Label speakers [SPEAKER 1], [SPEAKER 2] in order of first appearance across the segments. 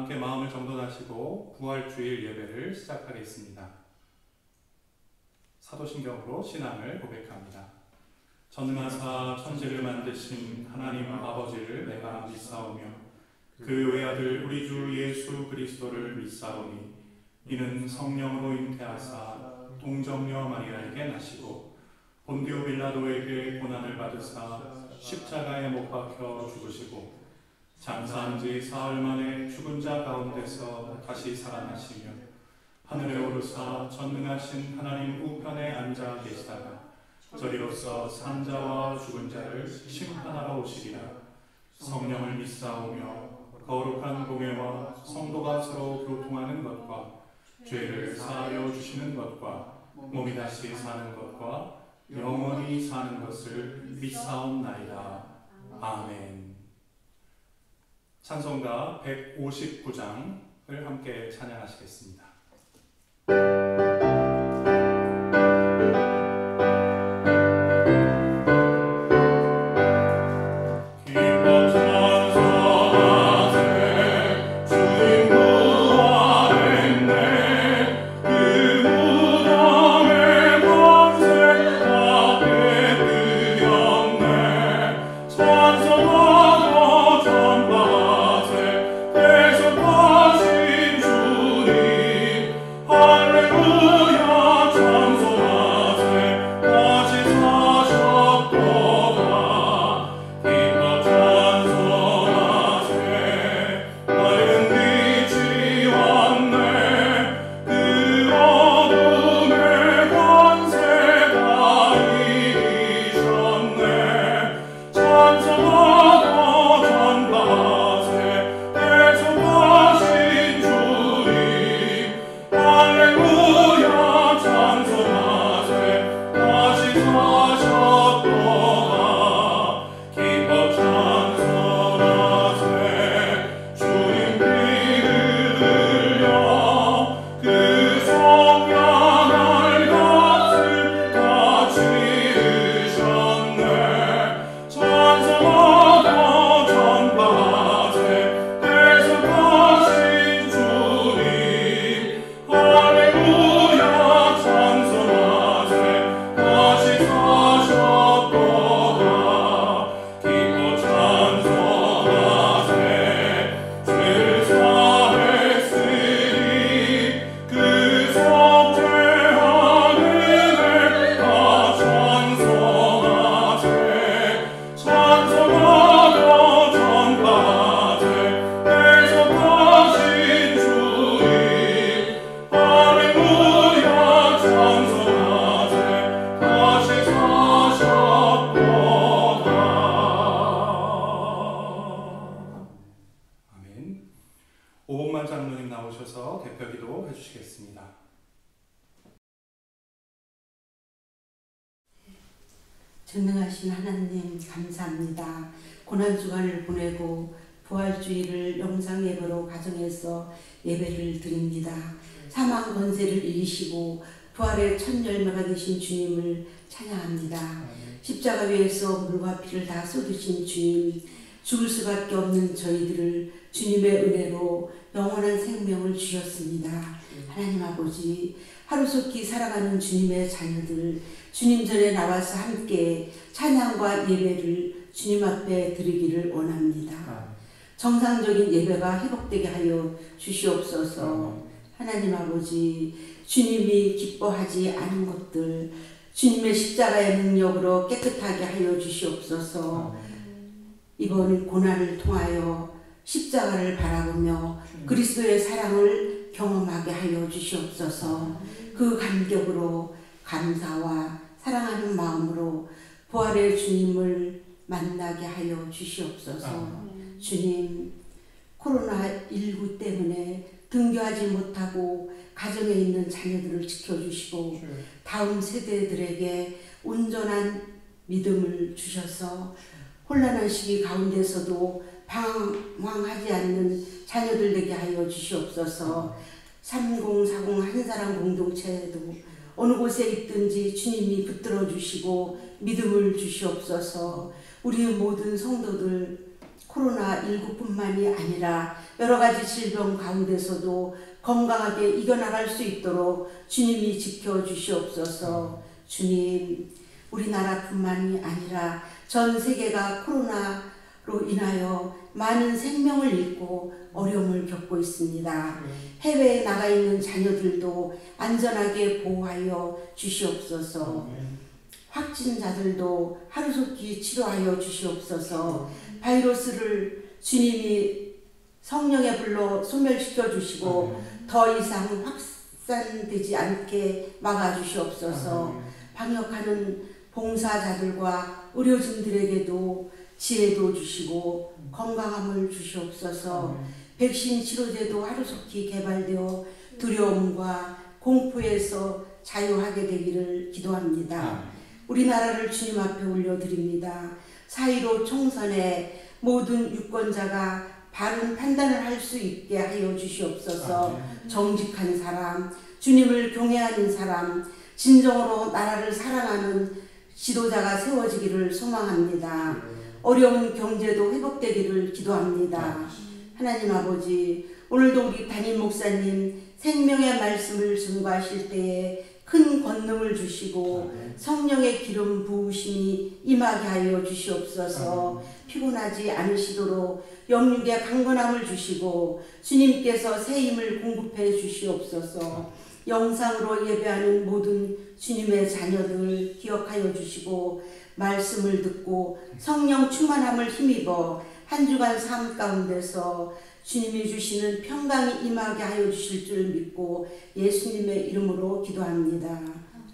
[SPEAKER 1] 함께 마음을 정돈하시고 부활주일 예배를 시작하겠습니다. 사도신경으로 신앙을 고백합니다. 전능하사 천지를 만드신 하나님 아버지를 내가 믿사오며 그 외아들 우리 주 예수 그리스도를 믿사오니 이는 성령으로 잉태하사 동정녀 마리아에게 나시고 본디오 빌라도에게 고난을 받으사 십자가에 못 박혀 죽으시고 장사한 지 사흘 만에 죽은 자 가운데서 다시 살아나시며 하늘에 오르사 전능하신 하나님 우편에 앉아 계시다가 저리로서 산자와 죽은 자를 심판하러 오시리라. 성령을 믿사오며 거룩한 공예와 성도가 서로 교통하는 것과 죄를 사하여 주시는 것과 몸이 다시 사는 것과 영원히 사는 것을 믿사옵나이다. 아멘. 찬송가 159장을 함께 찬양하시겠습니다. 오복만 장로님 나오셔서 대표기도 해주시겠습니다.
[SPEAKER 2] 전능하신 하나님 감사합니다. 고난주간을 보내고 부활주일을 영상예배로 가정해서 예배를 드립니다. 사망 권세를 이기시고 부활의 첫 열매가 되신 주님을 찬양합니다. 십자가 위에서 물과 피를 다 쏟으신 주님, 죽을 수밖에 없는 저희들을 주님의 은혜로 영원한 생명을 주셨습니다. 하나님 아버지, 하루속히 살아가는 주님의 자녀들, 주님 전에 나와서 함께 찬양과 예배를 주님 앞에 드리기를 원합니다. 정상적인 예배가 회복되게 하여 주시옵소서. 하나님 아버지, 주님이 기뻐하지 않은 것들 주님의 십자가의 능력으로 깨끗하게 하여 주시옵소서. 이번 고난을 통하여 십자가를 바라보며 그리스도의 사랑을 경험하게 하여 주시옵소서. 그 감격으로 감사와 사랑하는 마음으로 부활의 주님을 만나게 하여 주시옵소서. 주님, 코로나19 때문에 등교하지 못하고 가정에 있는 자녀들을 지켜주시고 다음 세대들에게 온전한 믿음을 주셔서 혼란한 시기 가운데서도 방황하지 않는 자녀들 되게 하여 주시옵소서. 3040 한사람 공동체에도 어느 곳에 있든지 주님이 붙들어 주시고 믿음을 주시옵소서. 우리의 모든 성도들 코로나19뿐만이 아니라 여러 가지 질병 가운데서도 건강하게 이겨나갈 수 있도록 주님이 지켜주시옵소서. 주님, 우리나라뿐만이 아니라 전 세계가 코로나로 인하여 많은 생명을 잃고 어려움을 겪고 있습니다. 해외에 나가 있는 자녀들도 안전하게 보호하여 주시옵소서. 확진자들도 하루속히 치료하여 주시옵소서. 바이러스를 주님이 성령의 불로 소멸시켜 주시고 더 이상 확산되지 않게 막아 주시옵소서. 방역하는 봉사자들과 의료진들에게도 지혜도 주시고 건강함을 주시옵소서. 백신 치료제도 하루속히 개발되어 두려움과 공포에서 자유하게 되기를 기도합니다. 우리나라를 주님 앞에 올려드립니다. 4.15 총선에 모든 유권자가 바른 판단을 할 수 있게 하여 주시옵소서. 정직한 사람, 주님을 경외하는 사람, 진정으로 나라를 사랑하는 지도자가 세워지기를 소망합니다. 어려운 경제도 회복되기를 기도합니다. 하나님 아버지, 오늘도 우리 담임 목사님 생명의 말씀을 증거하실 때에 큰 권능을 주시고 성령의 기름 부으심이 임하게 하여 주시옵소서. 피곤하지 않으시도록 영육의 강건함을 주시고 주님께서 새 힘을 공급해 주시옵소서. 영상으로 예배하는 모든 주님의 자녀들 기억하여 주시고 말씀을 듣고 성령 충만함을 힘입어 한 주간 삶 가운데서 주님이 주시는 평강이 임하게 하여 주실 줄 믿고 예수님의 이름으로 기도합니다.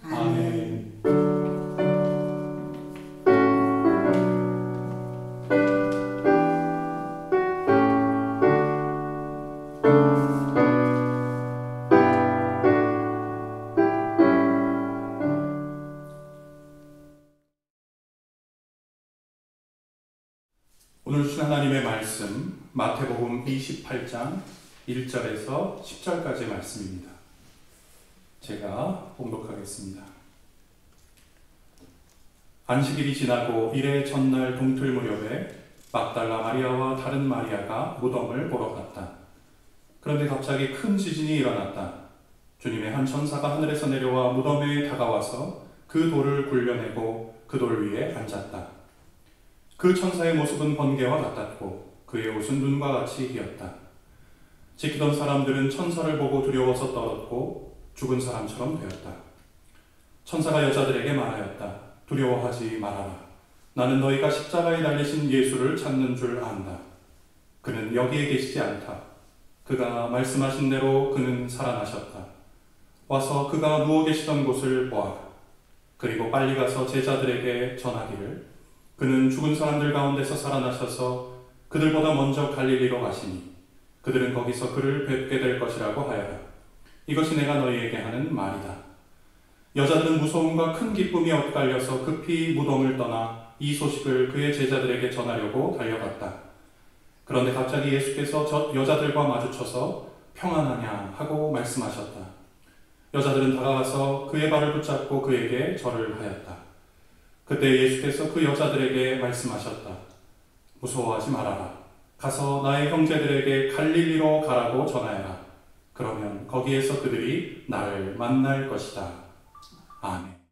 [SPEAKER 2] 아멘.
[SPEAKER 1] 오늘 주신 하나님의 말씀 마태복음 28장 1절에서 10절까지의 말씀입니다. 제가 봉독하겠습니다. 안식일이 지나고 이래 전날 동틀 무렵에 막달라 마리아와 다른 마리아가 무덤을 보러 갔다. 그런데 갑자기 큰 지진이 일어났다. 주님의 한 천사가 하늘에서 내려와 무덤에 다가와서 그 돌을 굴려내고 그 돌 위에 앉았다. 그 천사의 모습은 번개와 같았고 그의 옷은 눈과 같이 희었다. 지키던 사람들은 천사를 보고 두려워서 떨었고 죽은 사람처럼 되었다. 천사가 여자들에게 말하였다. 두려워하지 말아라. 나는 너희가 십자가에 달리신 예수를 찾는 줄 안다. 그는 여기에 계시지 않다. 그가 말씀하신 대로 그는 살아나셨다. 와서 그가 누워 계시던 곳을 보아라. 그리고 빨리 가서 제자들에게 전하기를 그는 죽은 사람들 가운데서 살아나셔서 그들보다 먼저 갈릴리로 가시니 그들은 거기서 그를 뵙게 될 것이라고 하여라. 이것이 내가 너희에게 하는 말이다. 여자들은 무서움과 큰 기쁨이 엇갈려서 급히 무덤을 떠나 이 소식을 그의 제자들에게 전하려고 달려갔다. 그런데 갑자기 예수께서 여자들과 마주쳐서 평안하냐 하고 말씀하셨다. 여자들은 다가가서 그의 발을 붙잡고 그에게 절을 하였다. 그때 예수께서 그 여자들에게 말씀하셨다. 무서워하지 말아라. 가서 나의 형제들에게 갈릴리로 가라고 전하여라. 그러면 거기에서 그들이 나를 만날 것이다. 아멘.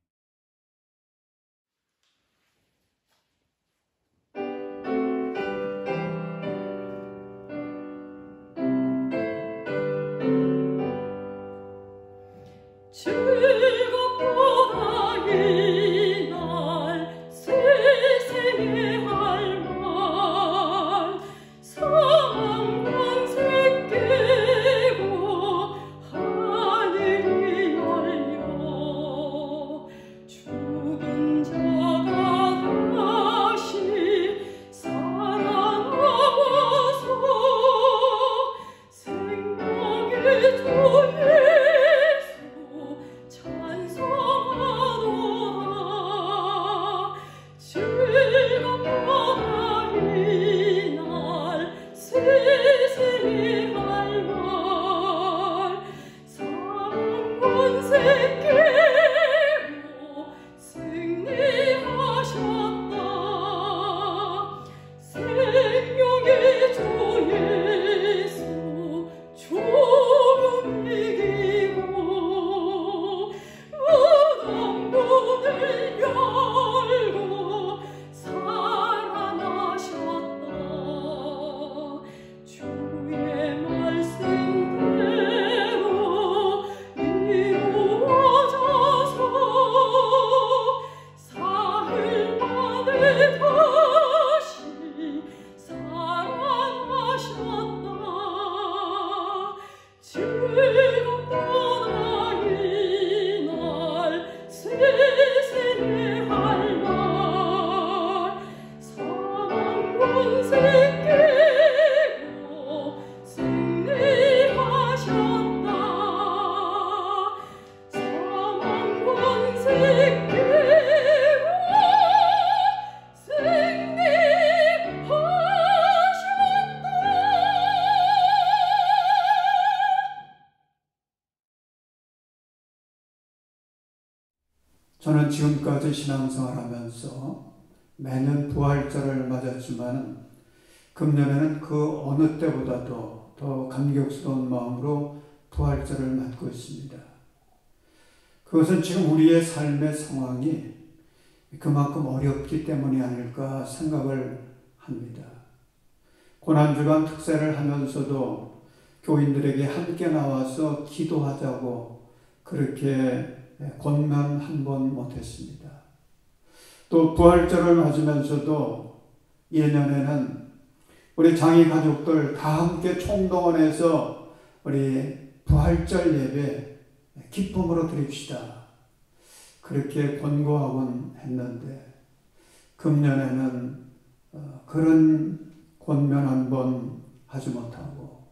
[SPEAKER 3] 저는 지금까지 신앙생활하면서 매년 부활절을 맞았지만 금년에는 그 어느 때보다도 더 감격스러운 마음으로 부활절을 맞고 있습니다. 그것은 지금 우리의 삶의 상황이 그만큼 어렵기 때문이 아닐까 생각을 합니다. 고난주간 특세를 하면서도 교인들에게 함께 나와서 기도하자고 그렇게 권면 한 번 못했습니다. 또 부활절을 맞으면서도 예년에는 우리 장희 가족들 다 함께 총동원해서 우리 부활절 예배 기쁨으로 드립시다. 그렇게 권고하곤 했는데 금년에는 그런 권면 한 번 하지 못하고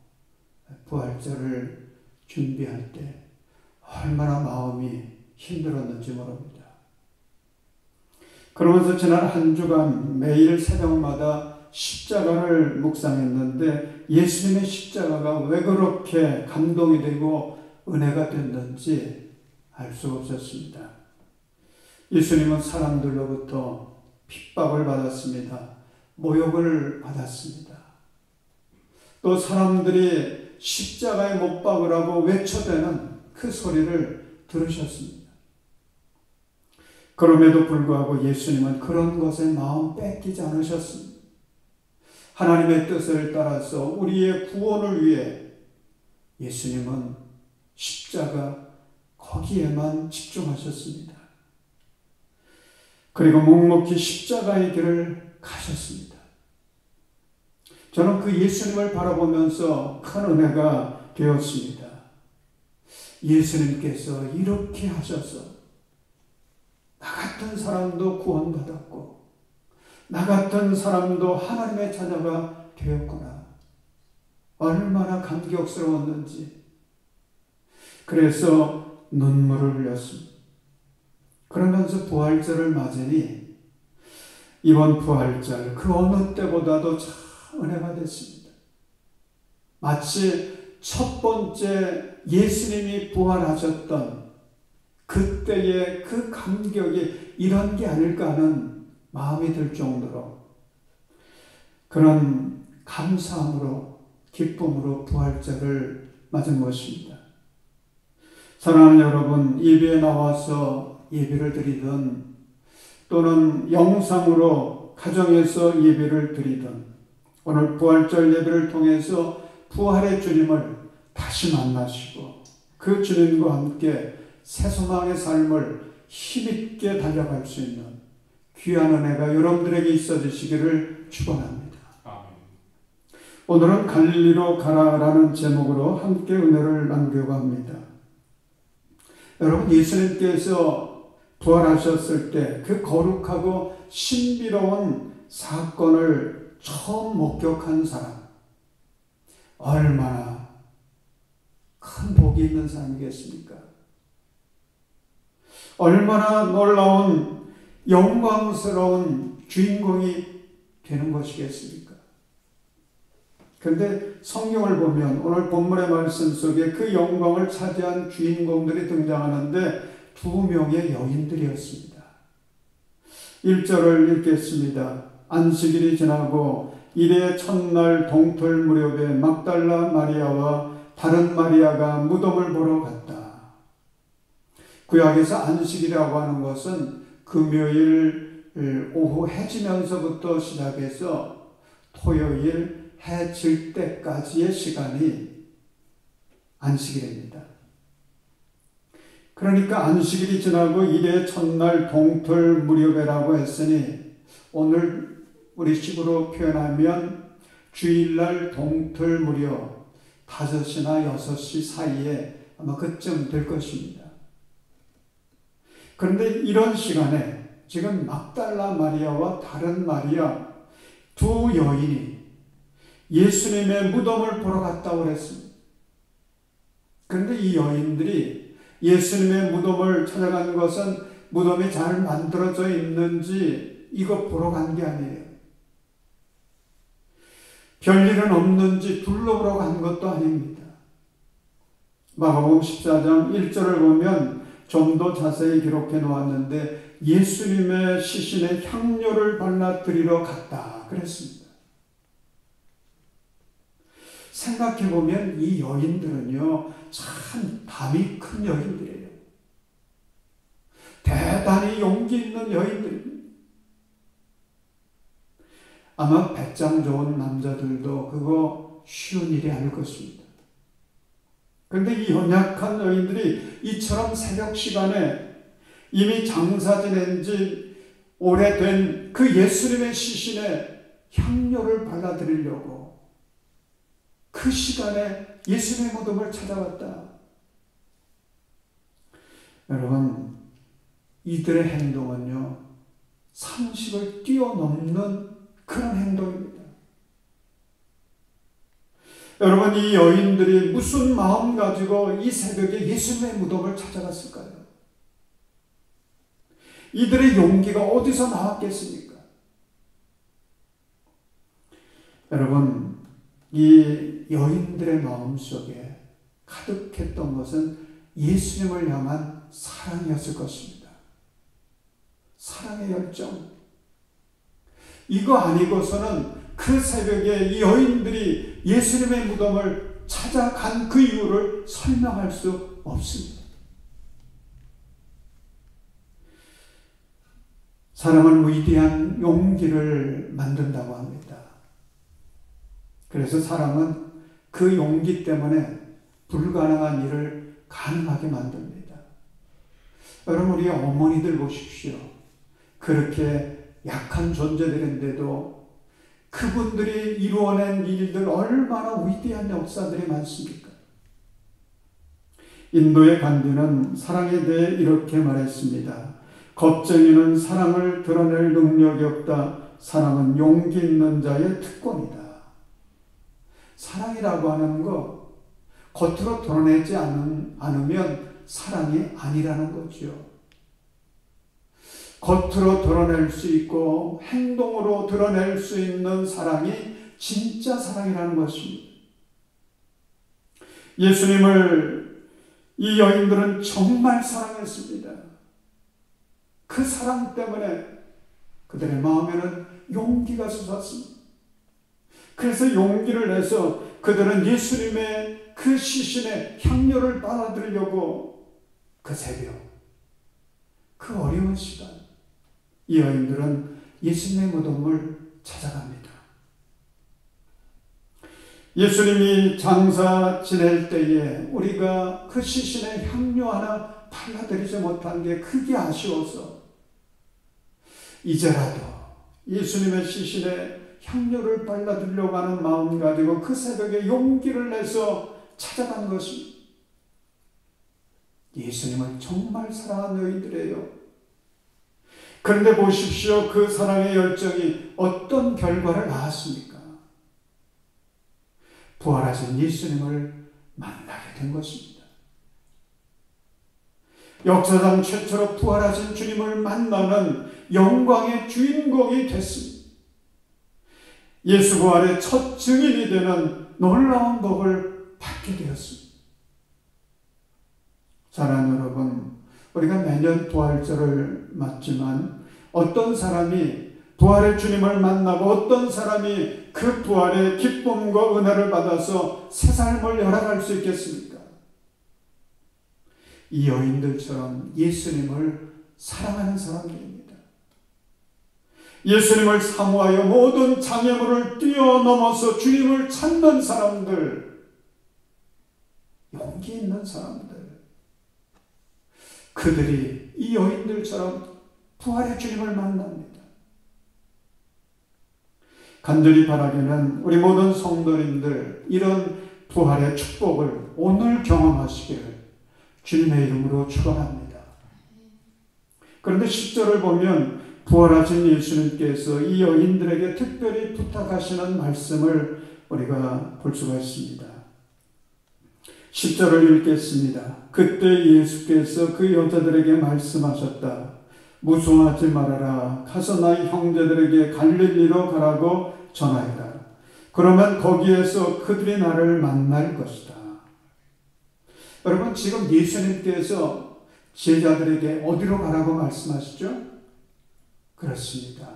[SPEAKER 3] 부활절을 준비할 때 얼마나 마음이 힘들었는지 모릅니다. 그러면서 지난 한 주간 매일 새벽마다 십자가를 묵상했는데 예수님의 십자가가 왜 그렇게 감동이 되고 은혜가 됐는지 알 수 없었습니다. 예수님은 사람들로부터 핍박을 받았습니다. 모욕을 받았습니다. 또 사람들이 십자가에 못 박으라고 외쳐대는 그 소리를 들으셨습니다. 그럼에도 불구하고 예수님은 그런 것에 마음 뺏기지 않으셨습니다. 하나님의 뜻을 따라서 우리의 구원을 위해 예수님은 십자가 거기에만 집중하셨습니다. 그리고 묵묵히 십자가의 길을 가셨습니다. 저는 그 예수님을 바라보면서 큰 은혜가 되었습니다. 예수님께서 이렇게 하셔서 나 같은 사람도 구원받았고 나 같은 사람도 하나님의 자녀가 되었구나. 얼마나 감격스러웠는지. 그래서 눈물을 흘렸습니다. 그러면서 부활절을 맞으니 이번 부활절 그 어느 때보다도 참 은혜가 됐습니다. 마치 첫 번째 예수님이 부활하셨던 그때의 그 감격이 이런 게 아닐까 하는 마음이 들 정도로 그런 감사함으로 기쁨으로 부활절을 맞은 것입니다. 사랑하는 여러분, 예배에 나와서 예배를 드리든 또는 영상으로 가정에서 예배를 드리든 오늘 부활절 예배를 통해서 부활의 주님을 다시 만나시고 그 주님과 함께 새소망의 삶을 힘있게 달려갈 수 있는 귀한 은혜가 여러분들에게 있어지시기를 축원합니다. 오늘은 갈릴리로 가라라는 제목으로 함께 은혜를 나누려고 합니다. 여러분, 예수님께서 부활하셨을 때 그 거룩하고 신비로운 사건을 처음 목격한 사람, 얼마나 큰 복이 있는 사람이겠습니까? 얼마나 놀라운 영광스러운 주인공이 되는 것이겠습니까? 그런데 성경을 보면 오늘 본문의 말씀 속에 그 영광을 차지한 주인공들이 등장하는데 두 명의 여인들이었습니다. 1절을 읽겠습니다. 안식일이 지나고 이레의 첫날 동틀 무렵에 막달라 마리아와 다른 마리아가 무덤을 보러 갔다. 구약에서 안식이라고 하는 것은 금요일 오후 해지면서부터 시작해서 토요일 해 질 때까지의 시간이 안식일입니다. 그러니까 안식일이 지나고 이레 첫날 동틀 무렵에라고 했으니 오늘 우리 식으로 표현하면 주일날 동틀 무렵 5시나 6시 사이에 아마 그쯤 될 것입니다. 그런데 이런 시간에 지금 막달라 마리아와 다른 마리아 두 여인이 예수님의 무덤을 보러 갔다고 그랬습니다. 그런데 이 여인들이 예수님의 무덤을 찾아간 것은 무덤이 잘 만들어져 있는지 이거 보러 간 게 아니에요. 별일은 없는지 둘러보러 간 것도 아닙니다. 마가복음 14장 1절을 보면 좀 더 자세히 기록해 놓았는데 예수님의 시신에 향료를 발라드리러 갔다 그랬습니다. 생각해 보면 이 여인들은요, 참 담이 큰 여인들이에요. 대단히 용기 있는 여인들입니다. 아마 배짱 좋은 남자들도 그거 쉬운 일이 아닐 것입니다. 그런데 이 연약한 여인들이 이처럼 새벽 시간에 이미 장사 지낸 지 오래된 그 예수님의 시신에 향료를 발라드리려고 그 시간에 예수님의 무덤을 찾아왔다. 여러분, 이들의 행동은요, 상식을 뛰어넘는 그런 행동입니다. 여러분, 이 여인들이 무슨 마음 가지고 이 새벽에 예수님의 무덤을 찾아갔을까요? 이들의 용기가 어디서 나왔겠습니까? 여러분, 이 여인들의 마음속에 가득했던 것은 예수님을 향한 사랑이었을 것입니다. 사랑의 열정. 이거 아니고서는 그 새벽에 이 여인들이 예수님의 무덤을 찾아간 그 이유를 설명할 수 없습니다. 사랑은 위대한 용기를 만든다고 합니다. 그래서 사랑은 그 용기 때문에 불가능한 일을 가능하게 만듭니다. 여러분, 우리 어머니들 보십시오. 그렇게 약한 존재들인데도 그분들이 이루어낸 일들 얼마나 위대한 역사들이 많습니까? 인도의 간디는 사랑에 대해 이렇게 말했습니다. 겁쟁이는 사랑을 드러낼 능력이 없다. 사랑은 용기 있는 자의 특권이다. 사랑이라고 하는 거 겉으로 드러내지 않으면 사랑이 아니라는 거죠. 겉으로 드러낼 수 있고 행동으로 드러낼 수 있는 사랑이 진짜 사랑이라는 것입니다. 예수님을 이 여인들은 정말 사랑했습니다. 그 사랑 때문에 그들의 마음에는 용기가 솟았습니다. 그래서 용기를 내서 그들은 예수님의 그 시신에 향료를 빨아들이려고 그 새벽, 그 어려운 시간, 이 여인들은 예수님의 무덤을 찾아갑니다. 예수님이 장사 지낼 때에 우리가 그 시신에 향료 하나 발라드리지 못한 게 크게 아쉬워서 이제라도 예수님의 시신에 향료를 발라드리려고 하는 마음 가지고 그 새벽에 용기를 내서 찾아간 것입니다. 예수님을 정말 사랑한 여인들이에요. 그런데 보십시오. 그 사랑의 열정이 어떤 결과를 낳았습니까? 부활하신 예수님을 만나게 된 것입니다. 역사상 최초로 부활하신 주님을 만나는 영광의 주인공이 됐습니다. 예수 부활의 첫 증인이 되는 놀라운 복을 받게 되었습니다. 사랑하는 여러분, 우리가 매년 부활절을 맞지만 어떤 사람이 부활의 주님을 만나고 어떤 사람이 그 부활의 기쁨과 은혜를 받아서 새 삶을 열어갈 수 있겠습니까? 이 여인들처럼 예수님을 사랑하는 사람들입니다. 예수님을 사모하여 모든 장애물을 뛰어넘어서 주님을 찾는 사람들, 용기 있는 사람들, 그들이 이 여인들처럼 부활의 주님을 만납니다. 간절히 바라기는 우리 모든 성도님들 이런 부활의 축복을 오늘 경험하시기를 주님의 이름으로 축원합니다. 그런데 10절을 보면 부활하신 예수님께서 이 여인들에게 특별히 부탁하시는 말씀을 우리가 볼 수가 있습니다. 10절을 읽겠습니다. 그때 예수께서 그 여자들에게 말씀하셨다. 무서워하지 말아라. 가서 나의 형제들에게 갈릴리로 가라고 전하여라. 그러면 거기에서 그들이 나를 만날 것이다. 여러분, 지금 예수님께서 제자들에게 어디로 가라고 말씀하시죠? 그렇습니다.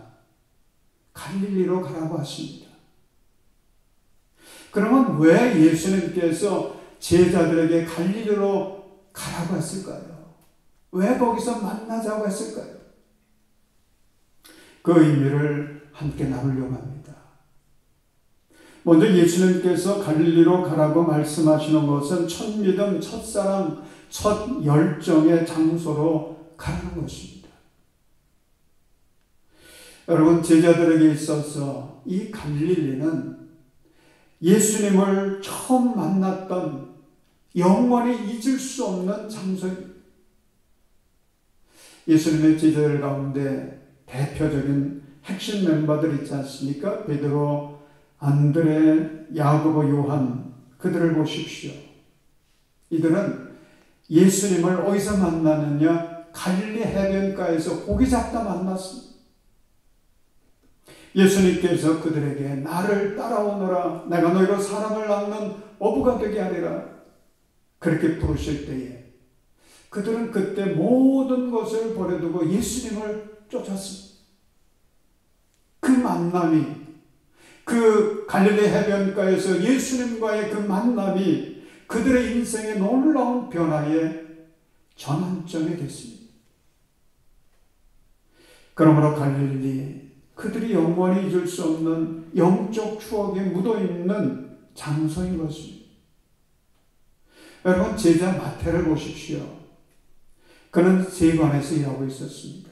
[SPEAKER 3] 갈릴리로 가라고 하십니다. 그러면 왜 예수님께서 제자들에게 갈릴리로 가라고 했을까요? 왜 거기서 만나자고 했을까요? 그 의미를 함께 나누려고 합니다. 먼저 예수님께서 갈릴리로 가라고 말씀하시는 것은 첫 믿음, 첫 사랑, 첫 열정의 장소로 가는 것입니다. 여러분, 제자들에게 있어서 이 갈릴리는 예수님을 처음 만났던 영원히 잊을 수 없는 장소입니다. 예수님의 제자들 가운데 대표적인 핵심 멤버들 있지 않습니까? 베드로, 안드레, 야고보, 요한, 그들을 보십시오. 이들은 예수님을 어디서 만나느냐? 갈릴리 해변가에서 고기 잡다 만났습니다. 예수님께서 그들에게 나를 따라오너라, 내가 너희로 사람을 낚는 어부가 되게 하리라, 그렇게 부르실 때에 그들은 그때 모든 것을 버려두고 예수님을 쫓았습니다. 그 만남이, 그 갈릴리 해변가에서 예수님과의 그 만남이 그들의 인생의 놀라운 변화의 전환점이 됐습니다. 그러므로 갈릴리, 그들이 영원히 잊을 수 없는 영적 추억에 묻어있는 장소인 것입니다. 여러분, 제자 마태를 보십시오. 그는 세관에서 일하고 있었습니다.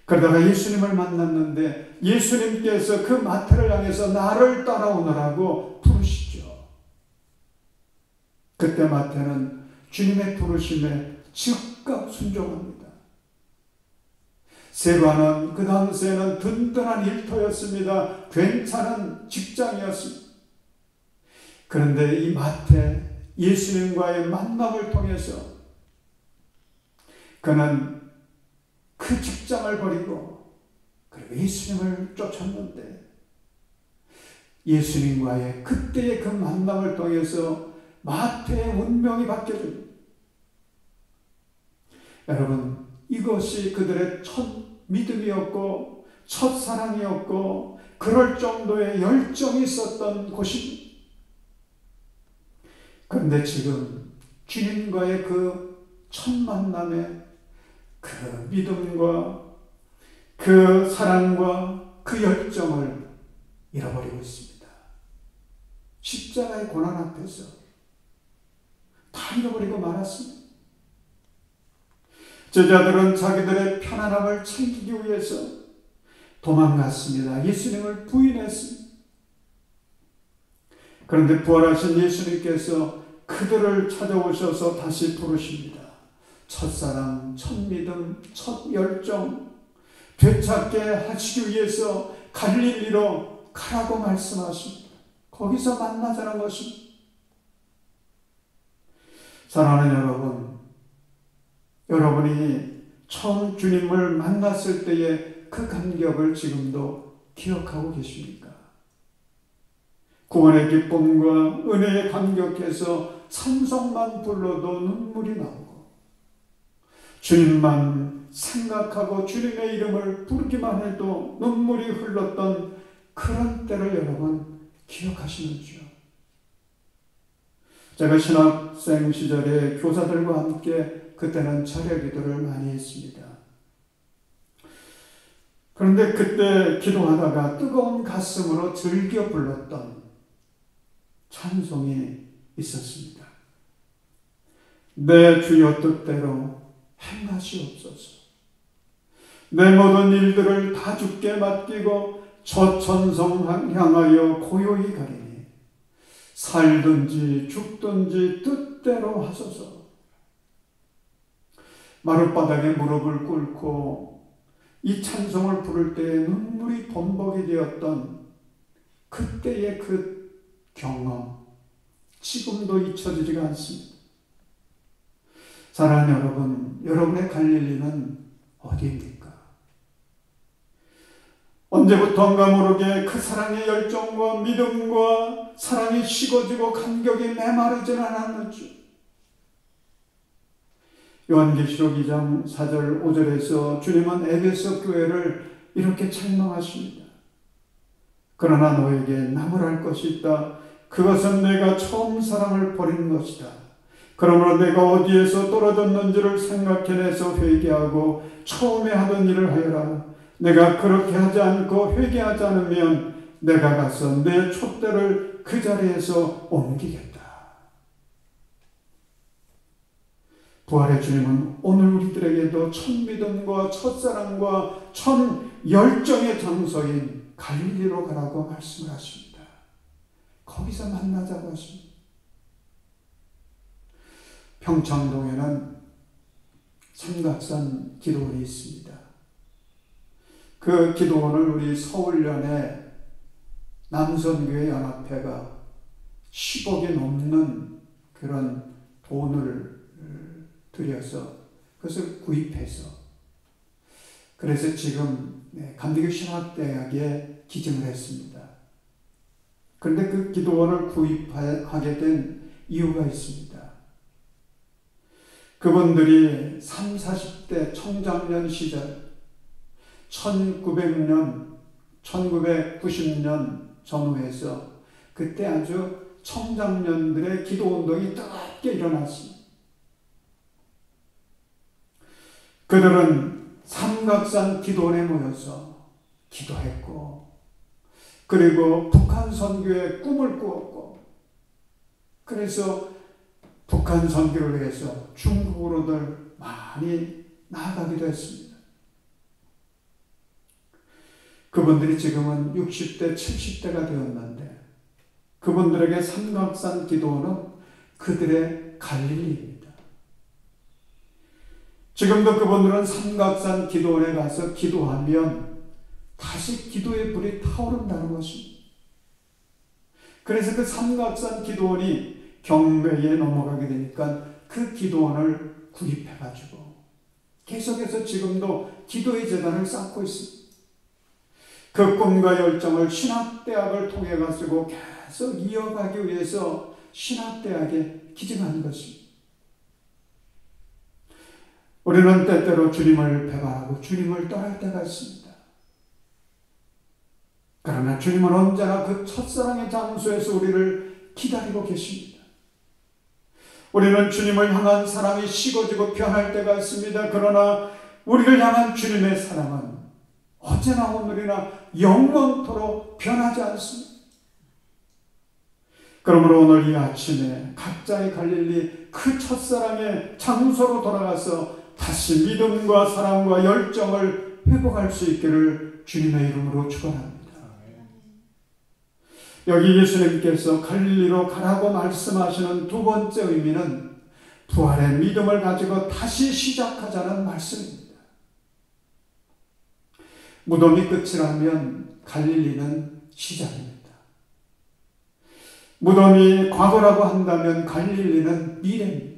[SPEAKER 3] 그러다가 예수님을 만났는데 예수님께서 그 마태를 향해서 나를 따라오너라고 부르시죠. 그때 마태는 주님의 부르심에 즉각 순종합니다. 세관은 그 당시에는 든든한 일터였습니다. 괜찮은 직장이었습니다. 그런데 이 마태, 예수님과의 만남을 통해서 그는 그 직장을 버리고 그리고 예수님을 쫓았는데 예수님과의 그때의 그 만남을 통해서 마태의 운명이 바뀌어집니다. 여러분, 이것이 그들의 첫 믿음이었고 첫 사랑이었고 그럴 정도의 열정이 있었던 곳입니다. 그런데 지금 주님과의 그 첫 만남에 그 믿음과 그 사랑과 그 열정을 잃어버리고 있습니다. 십자가의 고난 앞에서 다 잃어버리고 말았습니다. 제자들은 자기들의 편안함을 챙기기 위해서 도망갔습니다. 예수님을 부인했습니다. 그런데 부활하신 예수님께서 그들을 찾아오셔서 다시 부르십니다. 첫사랑, 첫 믿음, 첫 열정 되찾게 하시기 위해서 갈릴리로 가라고 말씀하십니다. 거기서 만나자는 것입니다. 사랑하는 여러분, 여러분이 처음 주님을 만났을 때의 그 감격을 지금도 기억하고 계십니까? 구원의 기쁨과 은혜에 감격해서 찬송만 불러도 눈물이 나오고 주님만 생각하고 주님의 이름을 부르기만 해도 눈물이 흘렀던 그런 때를 여러분 기억하시는지요? 제가 신학생 시절에 교사들과 함께 그때는 절야 기도를 많이 했습니다. 그런데 그때 기도하다가 뜨거운 가슴으로 즐겨 불렀던 찬송이 있었습니다. 내 주여 뜻대로 행하시옵소서. 내 모든 일들을 다 주께 맡기고 저 천성 향하여 고요히 가리니 살든지 죽든지 뜻대로 하소서. 마룻바닥에 무릎을 꿇고 이 찬송을 부를 때에 눈물이 범벅이 되었던 그때의 그 경험, 지금도 잊혀지지가 않습니다. 사랑하는 여러분, 여러분의 갈릴리는 어디입니까? 언제부턴가 모르게 그 사랑의 열정과 믿음과 사랑이 식어지고 감격이 메마르질 않았는지, 요한계시록 2장 4절 5절에서 주님은 에베소 교회를 이렇게 책망하십니다. 그러나 너에게 나무랄 것이 있다. 그것은 내가 처음 사랑을 버린 것이다. 그러므로 내가 어디에서 떨어졌는지를 생각해내서 회개하고 처음에 하던 일을 하여라. 내가 그렇게 하지 않고 회개하지 않으면 내가 가서 내 촛대를 그 자리에서 옮기겠다. 부활의 주님은 오늘 우리들에게도 첫 믿음과 첫사랑과 첫 열정의 장소인 갈릴리로 가라고 말씀을 하십니다. 거기서 만나자고 하십니다. 평창동에는 삼각산 기도원이 있습니다. 그 기도원을 우리 서울연의 남선교회 연합회가 10억이 넘는 그런 돈을 들여서 그것을 구입해서 그래서 지금 감리교 신학대학에 기증을 했습니다. 그런데 그 기도원을 구입하게 된 이유가 있습니다. 그분들이 30, 40대 청장년 시절 1900년, 1990년 전후에서 그때 아주 청장년들의 기도운동이 뜨겁게 일어났습니다. 그들은 삼각산 기도원에 모여서 기도했고 그리고 북한 선교의 꿈을 꾸었고 그래서 북한 선교를 위해서 중국으로들 많이 나아가기도 했습니다. 그분들이 지금은 60대, 70대가 되었는데 그분들에게 삼각산 기도원은 그들의 갈릴리입니다. 지금도 그분들은 삼각산 기도원에 가서 기도하면 다시 기도의 불이 타오른다는 것입니다. 그래서 그 삼각산 기도원이 경매에 넘어가게 되니까 그 기도원을 구입해가지고 계속해서 지금도 기도의 재단을 쌓고 있습니다. 그 꿈과 열정을 신학대학을 통해 가지고 계속 이어가기 위해서 신학대학에 기증한 것입니다. 우리는 때때로 주님을 배반하고 주님을 떠날 때가 있습니다. 그러나 주님은 언제나 그 첫사랑의 장소에서 우리를 기다리고 계십니다. 우리는 주님을 향한 사랑이 식어지고 변할 때가 있습니다. 그러나 우리를 향한 주님의 사랑은 어제나 오늘이나 영원토록 변하지 않습니다. 그러므로 오늘 이 아침에 각자의 갈릴리 그 첫사랑의 장소로 돌아가서 다시 믿음과 사랑과 열정을 회복할 수 있기를 주님의 이름으로 축원합니다. 여기 예수님께서 갈릴리로 가라고 말씀하시는 두 번째 의미는 부활의 믿음을 가지고 다시 시작하자는 말씀입니다. 무덤이 끝이라면 갈릴리는 시작입니다. 무덤이 과거라고 한다면 갈릴리는 미래입니다.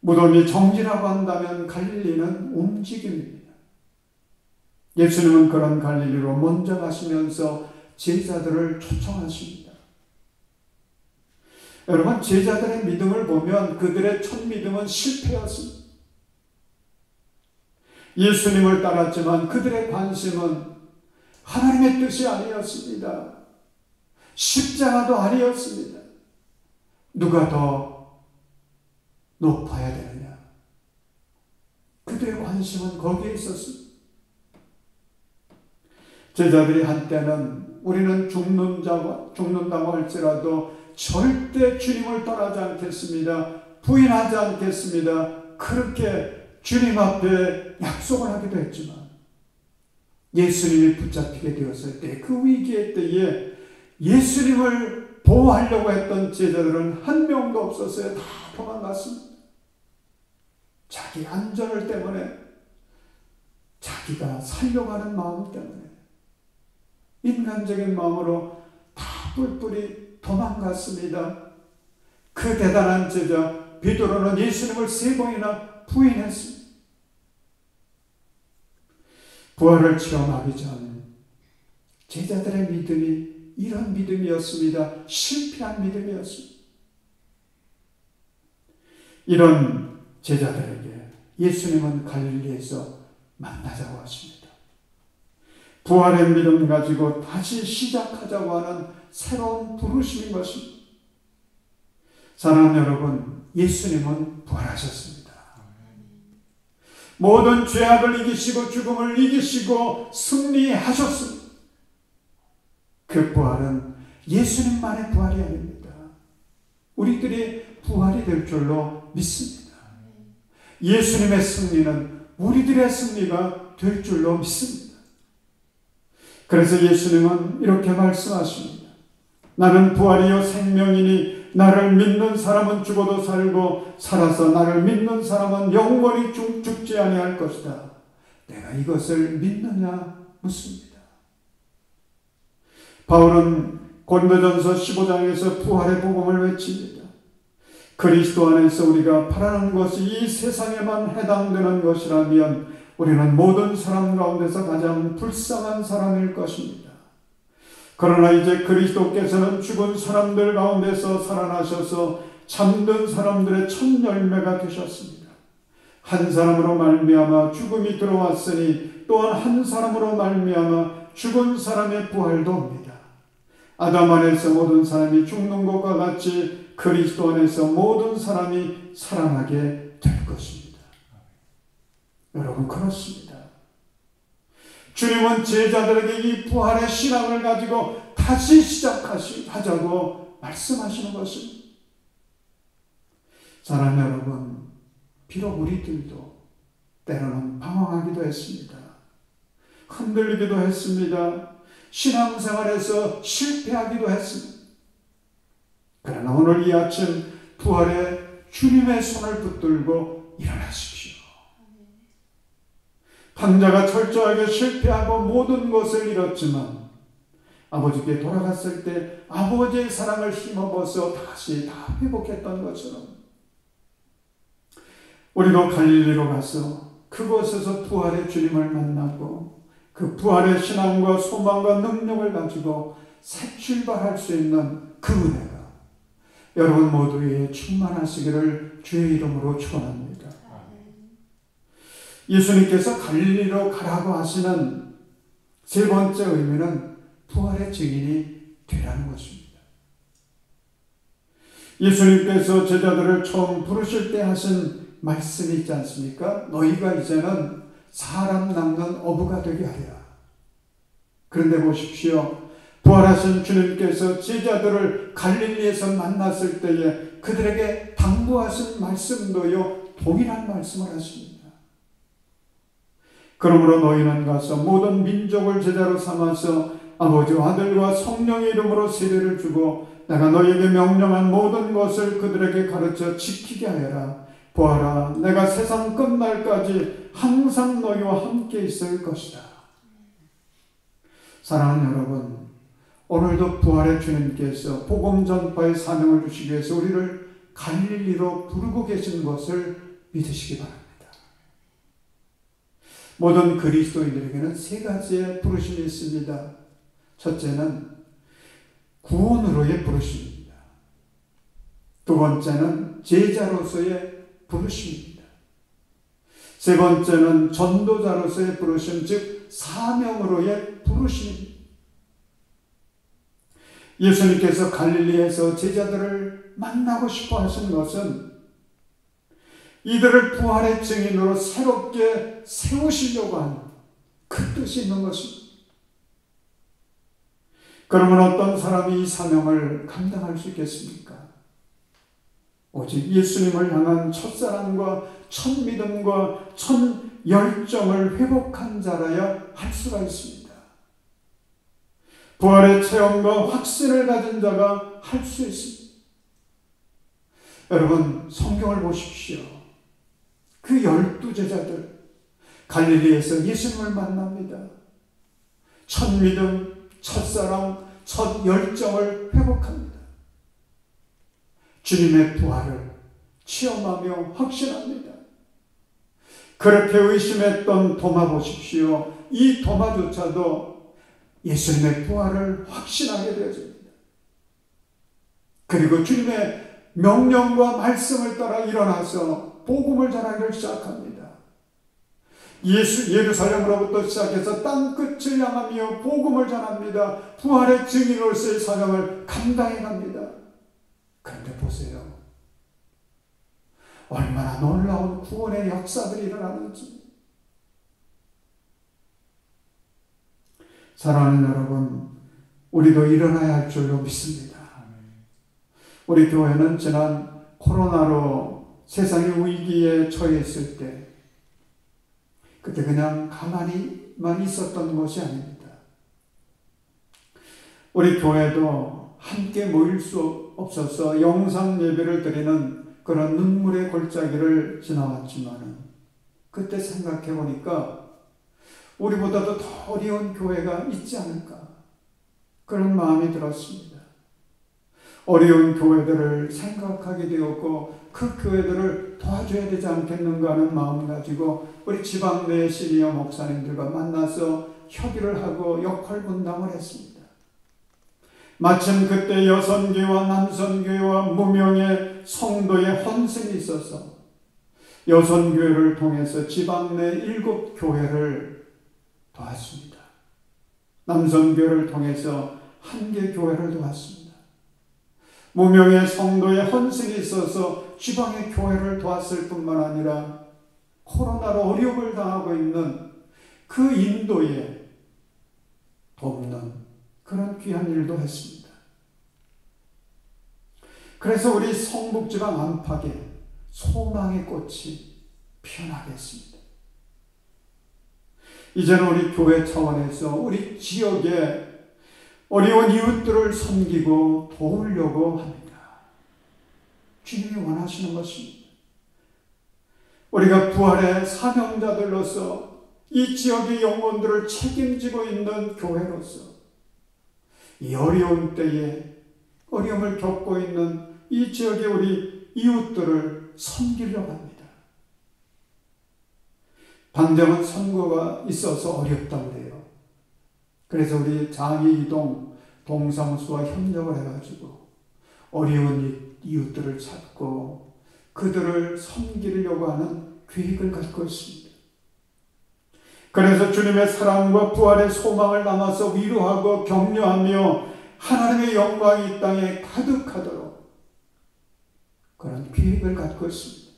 [SPEAKER 3] 무덤이 정지라고 한다면 갈릴리는 움직임입니다. 예수님은 그런 갈릴리로 먼저 가시면서 제자들을 초청하십니다. 여러분, 제자들의 믿음을 보면 그들의 첫 믿음은 실패였습니다. 예수님을 따랐지만 그들의 관심은 하나님의 뜻이 아니었습니다. 십자가도 아니었습니다. 누가 더 높아야 되느냐. 그들의 관심은 거기에 있었습니다. 제자들이 한때는 우리는 죽는다고 할지라도 절대 주님을 떠나지 않겠습니다. 부인하지 않겠습니다. 그렇게 주님 앞에 약속을 하기도 했지만 예수님이 붙잡히게 되었을 때 그 위기의 때에 예수님을 보호하려고 했던 제자들은 한 명도 없었어요. 다 도망갔습니다. 자기 안전을 때문에, 자기가 살려가는 마음 때문에, 인간적인 마음으로 다 뿔뿔이 도망갔습니다. 그 대단한 제자 베드로는 예수님을 3번이나 부인했습니다. 부활을 체험하기 전 제자들의 믿음이 이런 믿음이었습니다. 실패한 믿음이었습니다. 이런 제자들에게 예수님은 갈릴리에서 만나자고 하십니다. 부활의 믿음 가지고 다시 시작하자고 하는 새로운 부르심인 것입니다. 사랑하는 여러분, 예수님은 부활하셨습니다. 모든 죄악을 이기시고 죽음을 이기시고 승리하셨습니다. 그 부활은 예수님만의 부활이 아닙니다. 우리들이 부활이 될 줄로 믿습니다. 예수님의 승리는 우리들의 승리가 될 줄로 믿습니다. 그래서 예수님은 이렇게 말씀하십니다. 나는 부활이요 생명이니 나를 믿는 사람은 죽어도 살고 살아서 나를 믿는 사람은 영원히 죽지 아니할 것이다. 내가 이것을 믿느냐 묻습니다. 바울은 고린도전서 15장에서 부활의 복음을 외칩니다. 그리스도 안에서 우리가 바라는 것이 이 세상에만 해당되는 것이라면 우리는 모든 사람 가운데서 가장 불쌍한 사람일 것입니다. 그러나 이제 그리스도께서는 죽은 사람들 가운데서 살아나셔서 잠든 사람들의 첫 열매가 되셨습니다. 한 사람으로 말미암아 죽음이 들어왔으니 또한 한 사람으로 말미암아 죽은 사람의 부활도 옵니다. 아담 안에서 모든 사람이 죽는 것과 같이 그리스도 안에서 모든 사람이 살아나게 될 것입니다. 여러분, 그렇습니다. 주님은 제자들에게 이 부활의 신앙을 가지고 다시 시작하자고 말씀하시는 것입니다. 사랑하는 여러분, 비록 우리들도 때로는 방황하기도 했습니다. 흔들리기도 했습니다. 신앙생활에서 실패하기도 했습니다. 그러나 오늘 이 아침 부활의 주님의 손을 붙들고 일어나십시오. 방자가 철저하게 실패하고 모든 것을 잃었지만 아버지께 돌아갔을 때 아버지의 사랑을 힘입어서 다시 다 회복했던 것처럼 우리도 갈릴리로 가서 그곳에서 부활의 주님을 만나고 그 부활의 신앙과 소망과 능력을 가지고 새 출발할 수 있는 그 은혜가 여러분 모두에 충만하시기를 주의 이름으로 축원합니다. 예수님께서 갈릴리로 가라고 하시는 세 번째 의미는 부활의 증인이 되라는 것입니다. 예수님께서 제자들을 처음 부르실 때 하신 말씀이 있지 않습니까? 너희가 이제는 사람 낚는 어부가 되게 하리라. 그런데 보십시오. 부활하신 주님께서 제자들을 갈릴리에서 만났을 때에 그들에게 당부하신 말씀도요, 동일한 말씀을 하십니다. 그러므로 너희는 가서 모든 민족을 제자로 삼아서 아버지와 아들과 성령의 이름으로 세례를 주고 내가 너희에게 명령한 모든 것을 그들에게 가르쳐 지키게 하여라. 보아라, 내가 세상 끝날까지 항상 너희와 함께 있을 것이다. 사랑하는 여러분, 오늘도 부활의 주님께서 복음 전파의 사명을 주시기 위해서 우리를 갈릴리로 부르고 계신 것을 믿으시기 바랍니다. 모든 그리스도인들에게는 세 가지의 부르심이 있습니다. 첫째는 구원으로의 부르심입니다. 두 번째는 제자로서의 부르심입니다. 세 번째는 전도자로서의 부르심, 즉 사명으로의 부르심입니다. 예수님께서 갈릴리에서 제자들을 만나고 싶어 하신 것은 이들을 부활의 증인으로 새롭게 세우시려고 하는 그 뜻이 있는 것입니다. 그러면 어떤 사람이 이 사명을 감당할 수 있겠습니까? 오직 예수님을 향한 첫사랑과 첫믿음과 첫열정을 회복한 자라야 할 수가 있습니다. 부활의 체험과 확신을 가진 자가 할 수 있습니다. 여러분, 성경을 보십시오. 그 12제자들 갈릴리에서 예수님을 만납니다. 첫믿음, 첫사랑, 첫열정을 회복합니다. 주님의 부활을 체험하며 확신합니다. 그렇게 의심했던 도마 보십시오. 이 도마조차도 예수님의 부활을 확신하게 되어집니다. 그리고 주님의 명령과 말씀을 따라 일어나서 복음을 전하기를 시작합니다. 예루살렘으로부터 시작해서 땅끝을 향하며 복음을 전합니다. 부활의 증인으로서의 사명을 감당해 갑니다. 그런데 보세요. 얼마나 놀라운 구원의 역사들이 일어나는지. 사랑하는 여러분, 우리도 일어나야 할 줄로 믿습니다. 우리 교회는 지난 코로나로 세상이 위기에 처해 있을 때 그때 그냥 가만히만 있었던 것이 아닙니다. 우리 교회도 함께 모일 수 없어서 영상 예배를 드리는 그런 눈물의 골짜기를 지나왔지만 그때 생각해 보니까 우리보다도 더 어려운 교회가 있지 않을까 그런 마음이 들었습니다. 어려운 교회들을 생각하게 되었고 그 교회들을 도와줘야 되지 않겠는가 하는 마음을 가지고 우리 지방 내 시니어 목사님들과 만나서 협의를 하고 역할 분담을 했습니다. 마침 그때 여선교회와 남선교회와 무명의 성도의 헌신이 있어서 여선교회를 통해서 지방 내 7교회를 도왔습니다. 남선교회를 통해서 1개 교회를 도왔습니다. 무명의 성도의 헌신이 있어서 지방의 교회를 도왔을 뿐만 아니라 코로나로 어려움을 당하고 있는 그 인도에 돕는 그런 귀한 일도 했습니다. 그래서 우리 성북지방 안팎에 소망의 꽃이 피어나겠습니다. 이제는 우리 교회 차원에서 우리 지역에 어려운 이웃들을 섬기고 도우려고 합니다. 주님이 원하시는 것입니다. 우리가 부활의 사명자들로서 이 지역의 영혼들을 책임지고 있는 교회로서 이 어려운 때에 어려움을 겪고 있는 이 지역의 우리 이웃들을 섬기려고 합니다. 당장은 선거가 있어서 어렵다고 해요. 그래서 우리 장애이동 동사무소와 협력을 해가지고 어려운 이웃들을 찾고 그들을 섬기려고 하는 계획을 갖고 있습니다. 그래서 주님의 사랑과 부활의 소망을 담아서 위로하고 격려하며 하나님의 영광이 이 땅에 가득하도록 그런 계획을 갖고 있습니다.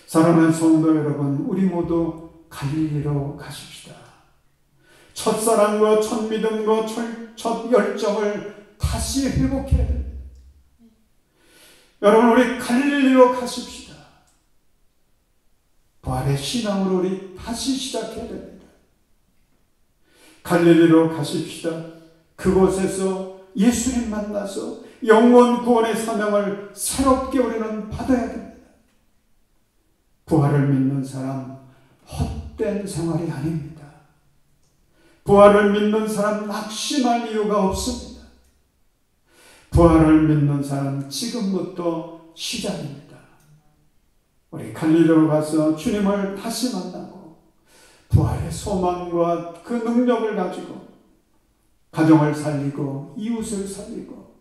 [SPEAKER 3] 사랑하는 성도 여러분, 우리 모두 갈릴리로 가십시다. 첫사랑과 첫믿음과 첫 열정을 다시 회복해야 됩니다. 여러분, 우리 갈릴리로 가십시다. 부활의 신앙으로 우리 다시 시작해야 됩니다. 갈릴리로 가십시다. 그곳에서 예수님 만나서 영원 구원의 사명을 새롭게 우리는 받아야 됩니다. 부활을 믿는 사람 헛된 생활이 아닙니다. 부활을 믿는 사람 낙심할 이유가 없습니다. 부활을 믿는 사람 지금부터 시작입니다. 우리 갈릴리로 가서 주님을 다시 만나고 부활의 소망과 그 능력을 가지고 가정을 살리고 이웃을 살리고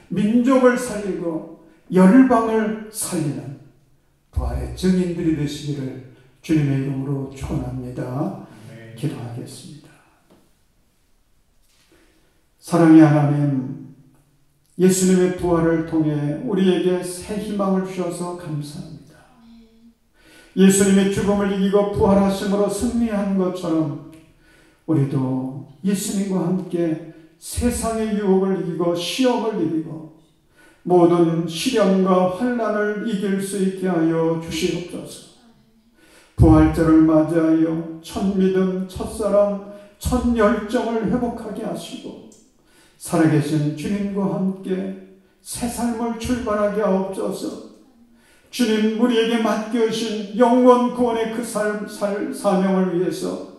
[SPEAKER 3] 민족을 살리고 열방을 살리는 부활의 증인들이 되시기를 주님의 이름으로 축원합니다. 기도하겠습니다. 사랑의 하나님, 예수님의 부활을 통해 우리에게 새 희망을 주셔서 감사합니다. 예수님의 죽음을 이기고 부활하심으로 승리한 것처럼 우리도 예수님과 함께 세상의 유혹을 이기고 시험을 이기고 모든 시련과 환난을 이길 수 있게 하여 주시옵소서. 부활절을 맞이하여 첫믿음, 첫사랑, 첫열정을 회복하게 하시고 살아계신 주님과 함께 새 삶을 출발하게 하옵소서. 주님, 우리에게 맡겨주신 영원 구원의 그 사명을 위해서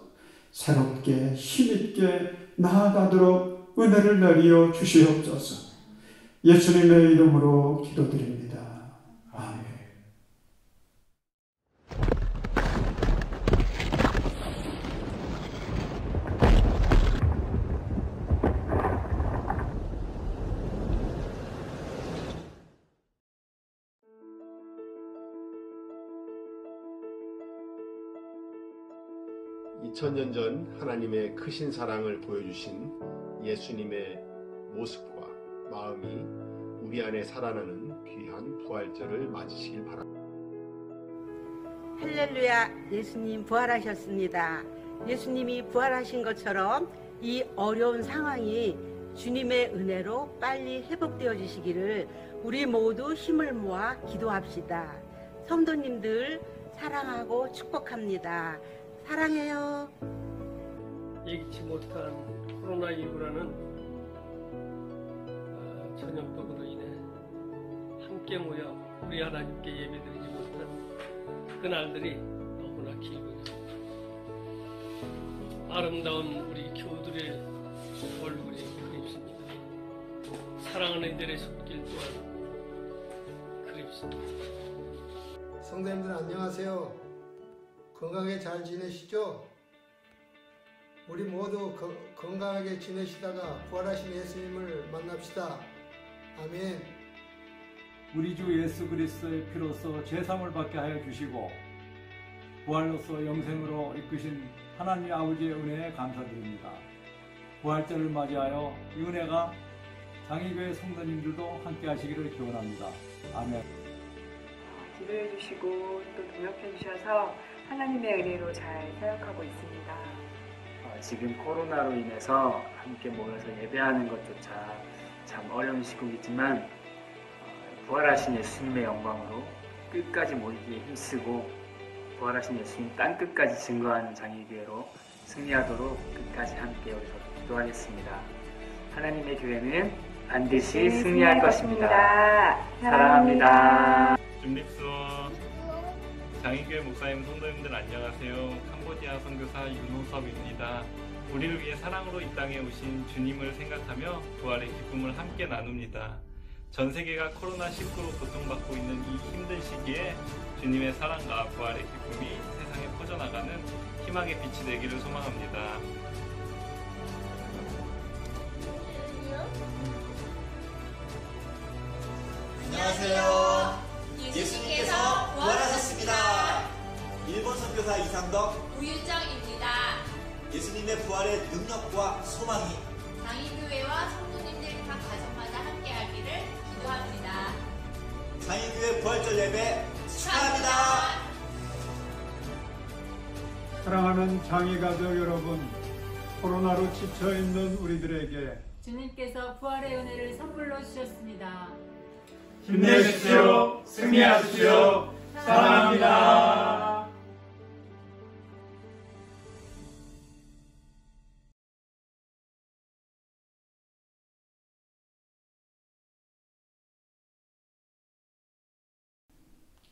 [SPEAKER 3] 새롭게 힘있게 나아가도록 은혜를 내려 주시옵소서. 예수님의 이름으로 기도드립니다. 아멘.
[SPEAKER 4] 2000년 전 하나님의 크신 사랑을 보여주신 예수님의 모습과 마음이 우리 안에 살아나는 귀한 부활절을 맞으시길 바랍니다.
[SPEAKER 2] 할렐루야, 예수님 부활하셨습니다. 예수님이 부활하신 것처럼 이 어려운 상황이 주님의 은혜로 빨리 회복되어지시기를 우리 모두 힘을 모아 기도합시다. 성도님들 사랑하고 축복합니다. 사랑해요.
[SPEAKER 5] 예기치 못한 코로나19라는 전염병으로 인해 함께 모여 우리 하나님께 예배드리지 못한 그날들이 너무나 길군요. 아름다운 우리 교우들의 얼굴이 그립습니다. 사랑하는 이들의 손길 또한 그립습니다.
[SPEAKER 6] 성도님들 안녕하세요. 건강하게 잘 지내시죠? 우리 모두 건강하게 지내시다가 부활하신 예수님을 만납시다. 아멘.
[SPEAKER 7] 우리 주 예수 그리스도의 피로써 죄사함을 받게 하여 주시고 부활로서 영생으로 이끄신 하나님 아버지의 은혜에 감사드립니다. 부활절을 맞이하여 이 은혜가 장의교회 성도님들도 함께 하시기를 기원합니다. 아멘.
[SPEAKER 8] 기도해 주시고 또 동역해 주셔서 하나님의 은혜로 잘 사역하고 있습니다.
[SPEAKER 9] 지금 코로나로 인해서 함께 모여서 예배하는 것조차 참 어려운 시국이지만 부활하신 예수님의 영광으로 끝까지 모이기에 힘쓰고 부활하신 예수님 땅끝까지 증거하는 장의교회로 승리하도록 끝까지 함께 여기서 기도하겠습니다. 하나님의 교회는 반드시 승리할 것입니다. 사랑합니다.
[SPEAKER 10] 중립수어 장의교회 목사님 성도님들 안녕하세요. 캄보디아 선교사 윤호섭입니다. 우리를 위해 사랑으로 이 땅에 오신 주님을 생각하며 부활의 기쁨을 함께 나눕니다. 전 세계가 코로나19로 고통받고 있는 이 힘든 시기에 주님의 사랑과 부활의 기쁨이 세상에 퍼져나가는 희망의 빛이 되기를 소망합니다.
[SPEAKER 11] 안녕하세요. 예수님께서 부활하셨습니다. 일본 선교사 이상덕
[SPEAKER 12] 우유정입니다.
[SPEAKER 11] 예수님의 부활의 능력과 소망이
[SPEAKER 12] 장의교회와 성도님들 각 가정마다 함께하기를 기도합니다.
[SPEAKER 11] 장의교회 부활절 예배 축하합니다.
[SPEAKER 3] 사랑하는 장의 가족 여러분, 코로나로 지쳐있는 우리들에게
[SPEAKER 13] 주님께서 부활의 은혜를 선물로 주셨습니다.
[SPEAKER 1] 힘내십시오. 승리하십시오. 사랑합니다.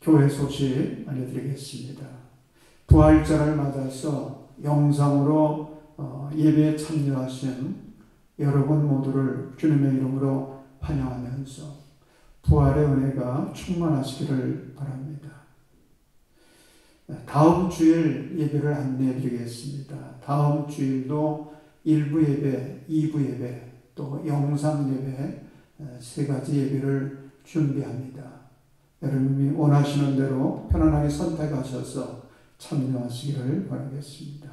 [SPEAKER 3] 교회 소식 알려드리겠습니다. 부활절을 맞아서 영상으로 예배에 참여하신 여러분 모두를 주님의 이름으로 환영하면서 부활의 은혜가 충만하시기를 바랍니다. 다음 주일 예배를 안내해 드리겠습니다. 다음 주일도 1부 예배, 2부 예배, 또 영상 예배 세 가지 예배를 준비합니다. 여러분이 원하시는 대로 편안하게 선택하셔서 참여하시기를 바라겠습니다.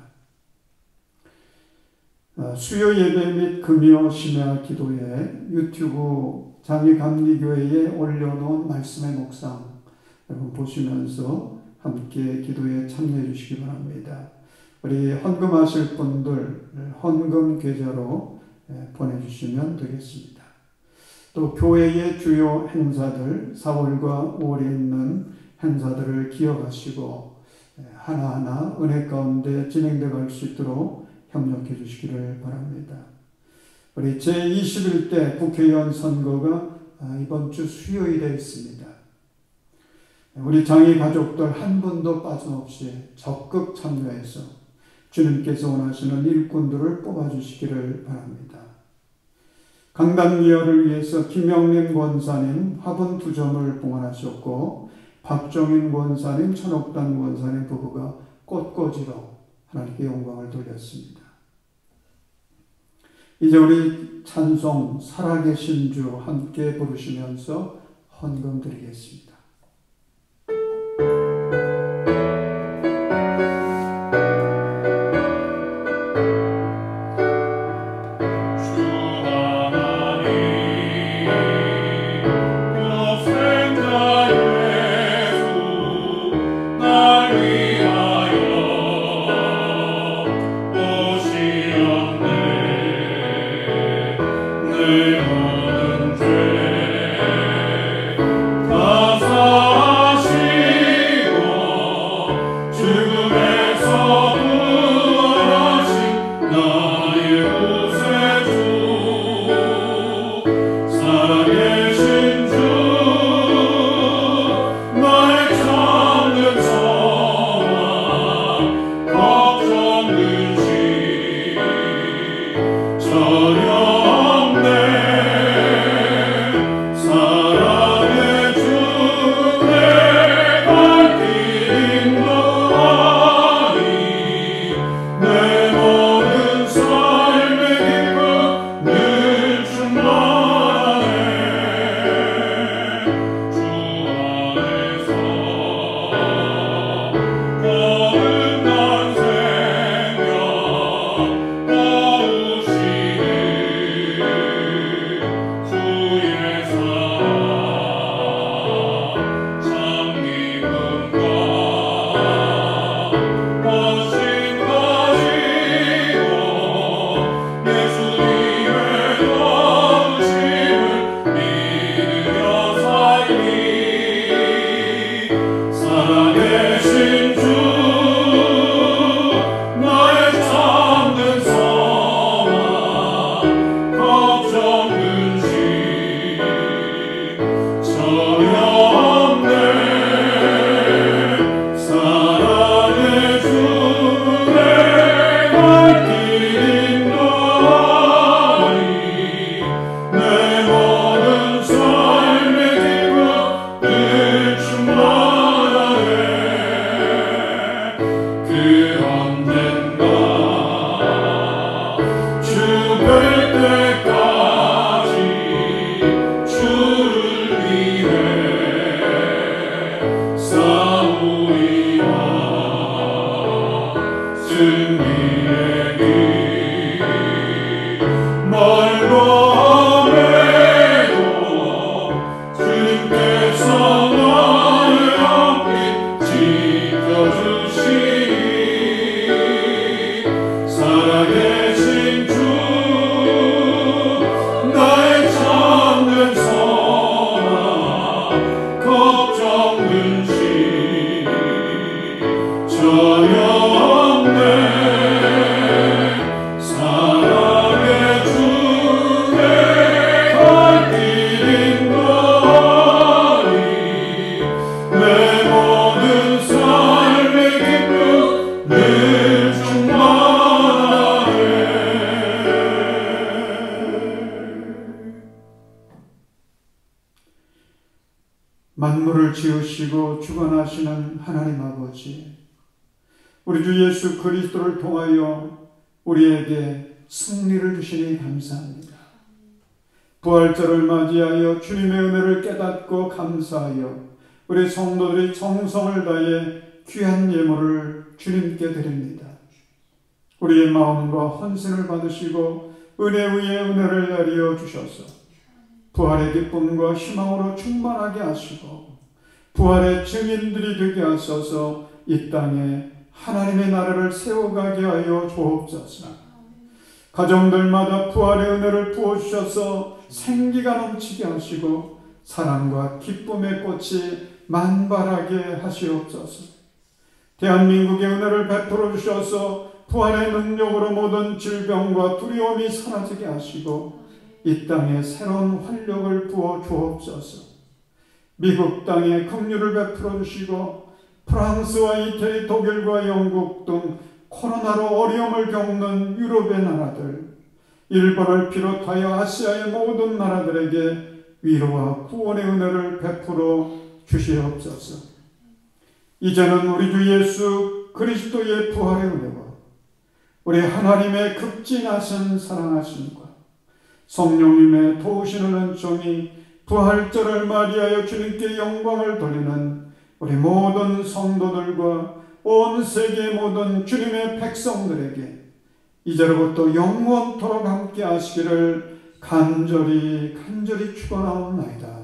[SPEAKER 3] 수요 예배 및 금요 심야 기도에 유튜브 장의감리교회에 올려놓은 말씀의 묵상 여러분 보시면서 함께 기도에 참여해 주시기 바랍니다. 우리 헌금하실 분들 헌금 계좌로 보내주시면 되겠습니다. 또 교회의 주요 행사들 4월과 5월에 있는 행사들을 기억하시고 하나하나 은혜 가운데 진행되어 갈 수 있도록 협력해 주시기를 바랍니다. 우리 제21대 국회의원 선거가 이번 주 수요일에 있습니다. 우리 장의 가족들 한 분도 빠짐없이 적극 참여해서 주님께서 원하시는 일꾼들을 뽑아주시기를 바랍니다. 강단미열을 위해서 김영림 권사님 화분 2점을 봉헌하셨고 박종인 권사님, 천옥단 권사님 부부가 꽃꽂이로 하나님께 영광을 돌렸습니다. 이제 우리 찬송 살아계신 주 함께 부르시면서 헌금 드리겠습니다. 만물을 지으시고 주관하시는 하나님 아버지, 우리 주 예수 그리스도를 통하여 우리에게 승리를 주시니 감사합니다. 부활절을 맞이하여 주님의 은혜를 깨닫고 감사하여 우리 성도들이 정성을 다해 귀한 예물을 주님께 드립니다. 우리의 마음과 헌신을 받으시고 은혜 위에 은혜를 내려 주셔서 부활의 기쁨과 희망으로 충만하게 하시고 부활의 증인들이 되게 하셔서 이 땅에 하나님의 나라를 세워가게 하여 주옵소서. 가정들마다 부활의 은혜를 부어주셔서 생기가 넘치게 하시고 사랑과 기쁨의 꽃이 만발하게 하시옵소서. 대한민국의 은혜를 베풀어 주셔서 부활의 능력으로 모든 질병과 두려움이 사라지게 하시고 이 땅에 새로운 활력을 부어 주옵소서. 미국 땅에 긍휼을 베풀어 주시고 프랑스와 이태리, 독일과 영국 등 코로나로 어려움을 겪는 유럽의 나라들, 일본을 비롯하여 아시아의 모든 나라들에게 위로와 구원의 은혜를 베풀어 주시옵소서. 이제는 우리 주 예수 그리스도의 부활의 은혜와 우리 하나님의 극진하신 사랑하심과 성령님의 도우시는 은총이 부활절을 맞이하여 주님께 영광을 돌리는 우리 모든 성도들과 온 세계의 모든 주님의 백성들에게 이제로부터 영원토록 함께 하시기를 간절히 축원하옵나이다.